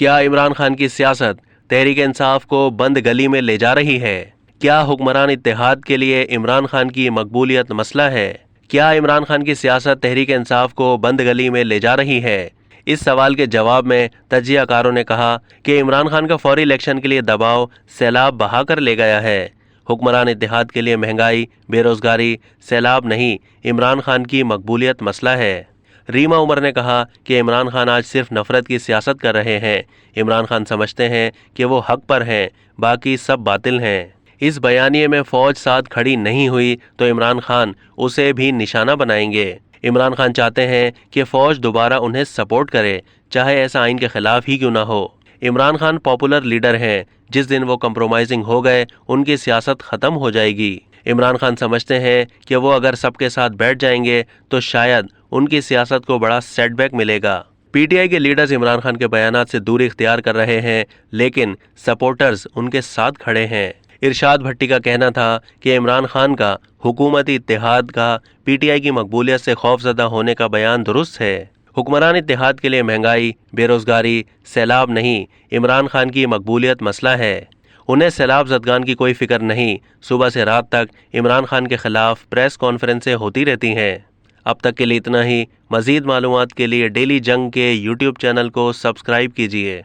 کیا عمران خان کی سیاست تحریک انصاف کو بند گلی میں لے جا رہی ہے؟ کیا حکمران اتحاد کے لیے عمران خان کی مقبولیت مسئلہ ہے؟ کیا عمران خان کی سیاست تحریک انصاف کو بند گلی میں لے جا رہی ہے؟ اس سوال کے جواب میں تجزیہ کاروں نے کہا کہ عمران خان کا فوری الیکشن کے لیے دباؤ سیلاب بہا کر لے گیا ہے۔ حکمران اتحاد کے لیے مہنگائی، بے روزگاری سیلاب نہیں، عمران خان کی مقبولیت مسئلہ ہے۔ ریما عمر نے کہا کہ عمران خان آج صرف نفرت کی سیاست کر رہے ہیں۔ عمران خان سمجھتے ہیں کہ وہ حق پر ہیں، باقی سب باطل ہیں۔ اس بیانیے میں فوج ساتھ کھڑی نہیں ہوئی تو عمران خان اسے بھی نشانہ بنائیں گے۔ عمران خان چاہتے ہیں کہ فوج دوبارہ انہیں سپورٹ کرے، چاہے ایسا آئین کے خلاف ہی کیوں نہ ہو۔ عمران خان پاپولر لیڈر ہیں، جس دن وہ کمپرومائزنگ ہو گئے ان کی سیاست ختم ہو جائے گی۔ عمران خان سمجھتے ہیں کہ وہ اگر سب کے ساتھ بیٹھ جائیں گے تو شاید ان کی سیاست کو بڑا سیٹ بیک ملے گا۔ پی ٹی آئی کے لیڈرز عمران خان کے بیانات سے دوری اختیار کر رہے ہیں، لیکن سپورٹرز ان کے ساتھ کھڑے ہیں۔ ارشاد بھٹی کا کہنا تھا کہ عمران خان کا حکومتی اتحاد کا پی ٹی آئی کی مقبولیت سے خوفزدہ ہونے کا بیان درست ہے۔ حکمران اتحاد کے لیے مہنگائی، بے روزگاری سیلاب نہیں، عمران خان کی مقبولیت مسئلہ ہے۔ انہیں سیلاب زدگان کی کوئی فکر نہیں۔ صبح سے رات تک عمران خان کے خلاف پریس کانفرنسیں ہوتی رہتی ہیں۔ اب تک کے لیے اتنا ہی۔ مزید معلومات کے لیے ڈیلی جنگ کے یوٹیوب چینل کو سبسکرائب کیجیے۔